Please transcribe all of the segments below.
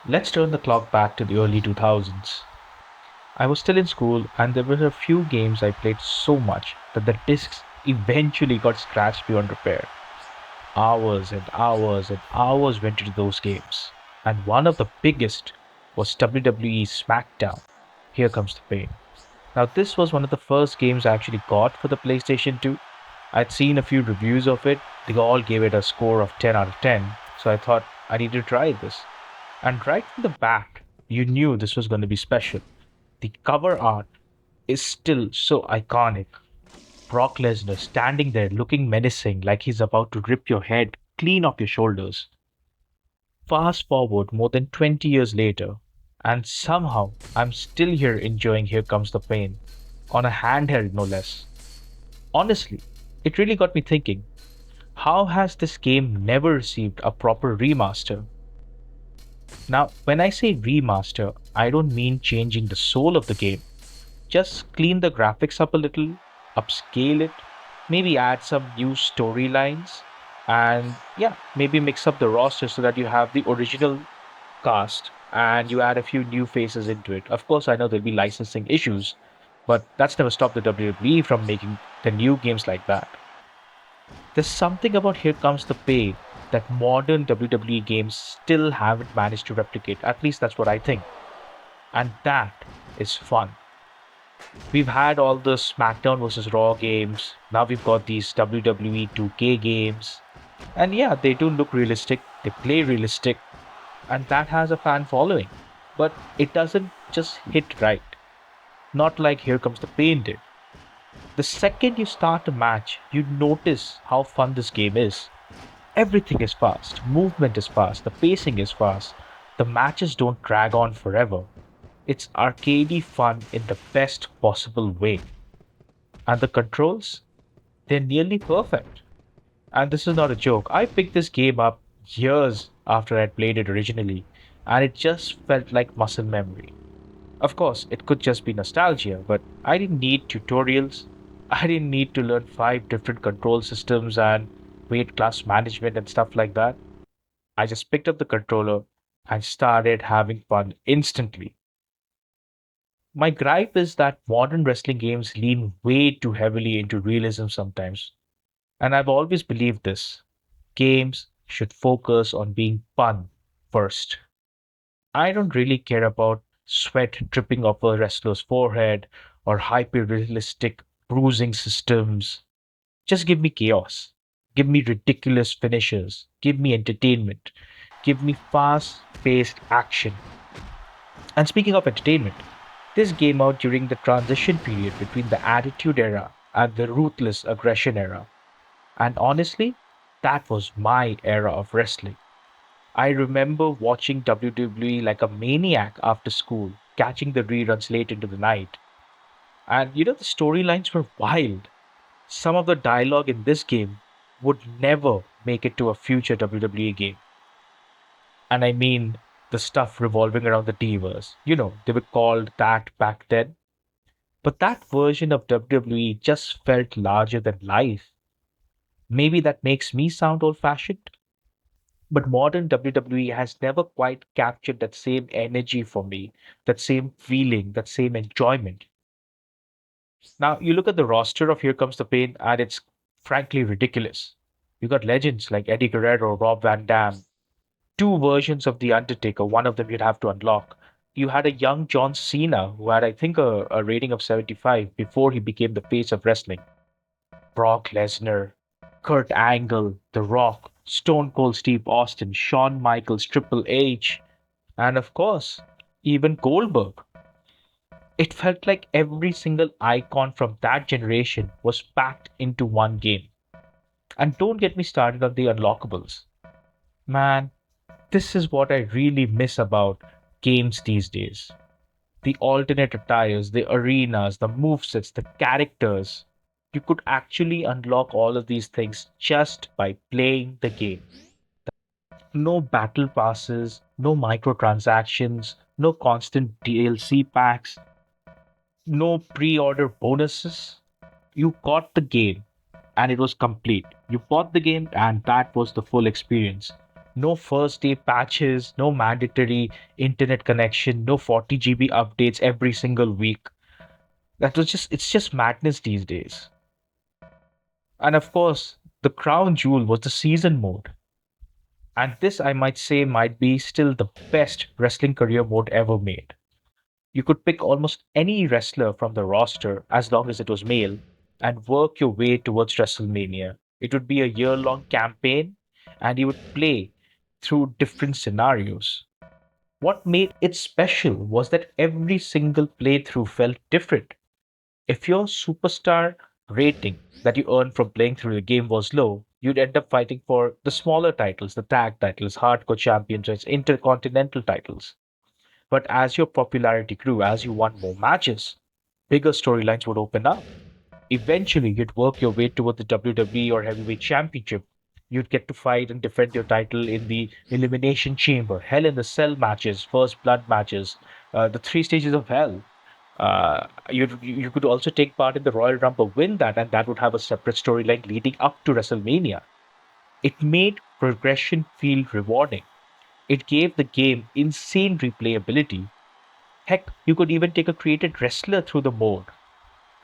Let's turn the clock back to the early 2000s. I was still in school, and there were a few games I played so much that the discs eventually got scratched beyond repair. Hours and hours and hours went into those games, and one of the biggest was WWE SmackDown. Here Comes the Pain. Now, this was one of the first games I actually got for the PlayStation 2. I'd seen a few reviews of it, they all gave it a score of 10 out of 10, so I thought I need to try this. And right from the bat, you knew this was going to be special. The cover art is still so iconic. Brock Lesnar standing there looking menacing like he's about to rip your head clean off your shoulders. Fast forward more than 20 years later, and somehow I'm still here enjoying Here Comes the Pain, on a handheld no less. Honestly, it really got me thinking, how has this game never received a proper remaster? Now, when I say remaster, I don't mean changing the soul of the game. Just clean the graphics up a little, upscale it, maybe add some new storylines, and yeah, maybe mix up the roster so that you have the original cast and you add a few new faces into it. Of course, I know there'll be licensing issues, but that's never stopped the WWE from making the new games like that. There's something about Here Comes the Pain that modern WWE games still haven't managed to replicate. At least that's what I think. And that is fun. We've had all the SmackDown versus Raw games. Now we've got these WWE 2K games. And yeah, they do look realistic, they play realistic, and that has a fan following. But it doesn't just hit right. Not like Here Comes the Pain did. The second you start a match, you notice how fun this game is. Everything is fast, movement is fast, the pacing is fast, the matches don't drag on forever. It's arcadey fun in the best possible way. And the controls, they're nearly perfect. And this is not a joke. I picked this game up years after I'd played it originally, and it just felt like muscle memory. Of course, it could just be nostalgia, but I didn't need tutorials. I didn't need to learn five different control systems and weight class management and stuff like that. I just picked up the controller and started having fun instantly. My gripe is that modern wrestling games lean way too heavily into realism sometimes. And I've always believed this. Games should focus on being fun first. I don't really care about sweat dripping off a wrestler's forehead or hyper realistic bruising systems. Just give me chaos. Give me ridiculous finishes. Give me entertainment. Give me fast paced action. And speaking of entertainment, this came out during the transition period between the Attitude Era and the Ruthless Aggression Era. And honestly, that was my era of wrestling. I remember watching WWE like a maniac after school, catching the reruns late into the night. And the storylines were wild. Some of the dialogue in this game would never make it to a future WWE game. And I mean the stuff revolving around the Divas. They were called that back then. But that version of WWE just felt larger than life. Maybe that makes me sound old fashioned, but modern WWE has never quite captured that same energy for me, that same feeling, that same enjoyment. Now, you look at the roster of Here Comes the Pain, and it's frankly ridiculous. You got legends like Eddie Guerrero, Rob Van Dam, two versions of The Undertaker, one of them you'd have to unlock. You had a young John Cena who had, I think, a rating of 75 before he became the face of wrestling. Brock Lesnar, Kurt Angle, The Rock, Stone Cold Steve Austin, Shawn Michaels, Triple H, and of course, even Goldberg. It felt like every single icon from that generation was packed into one game. And don't get me started on the unlockables. Man, this is what I really miss about games these days. The alternate attires, the arenas, the movesets, the characters. You could actually unlock all of these things just by playing the game. No battle passes, no microtransactions, no constant DLC packs, no pre order bonuses. You got the game and it was complete. You bought the game and that was the full experience. No first day patches, no mandatory internet connection, no 40 GB updates every single week. It's just madness these days. And of course, the crown jewel was the season mode. And this, I might say, might be still the best wrestling career mode ever made. You could pick almost any wrestler from the roster as long as it was male and work your way towards WrestleMania. It would be a year long campaign and you would play through different scenarios. What made it special was that every single playthrough felt different. If your superstar rating that you earned from playing through the game was low, you'd end up fighting for the smaller titles, the tag titles, hardcore championships, intercontinental titles. But as your popularity grew, as you won more matches, bigger storylines would open up. Eventually, you'd work your way toward the WWE or Heavyweight Championship. You'd get to fight and defend your title in the Elimination Chamber, Hell in the Cell matches, First Blood matches, the three stages of Hell. You could also take part in the Royal Rumble, win that, and that would have a separate storyline leading up to WrestleMania. It made progression feel rewarding. It gave the game insane replayability. Heck, you could even take a created wrestler through the mode.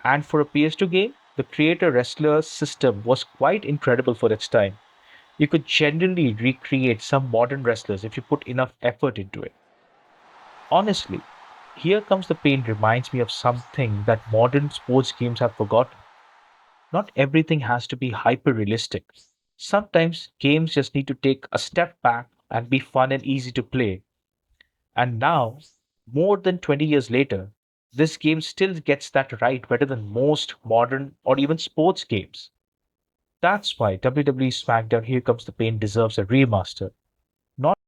And for a PS2 game, the creator wrestler system was quite incredible for its time. You could genuinely recreate some modern wrestlers if you put enough effort into it. Honestly, Here Comes the Pain reminds me of something that modern sports games have forgotten. Not everything has to be hyper realistic. Sometimes games just need to take a step back and be fun and easy to play. And now, more than 20 years later, this game still gets that right better than most modern or even sports games. That's why WWE SmackDown Here Comes the Pain deserves a remaster.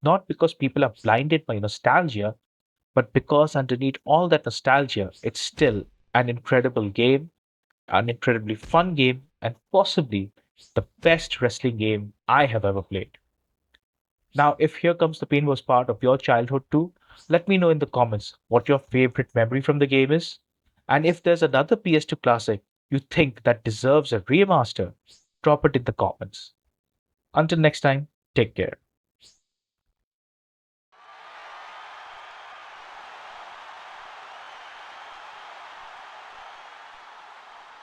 Not because people are blinded by nostalgia, but because underneath all that nostalgia, it's still an incredible game, an incredibly fun game, and possibly the best wrestling game I have ever played. Now, if Here Comes the Pain was part of your childhood too, let me know in the comments what your favorite memory from the game is. And if there's another PS2 classic you think that deserves a remaster, drop it in the comments. Until next time, take care.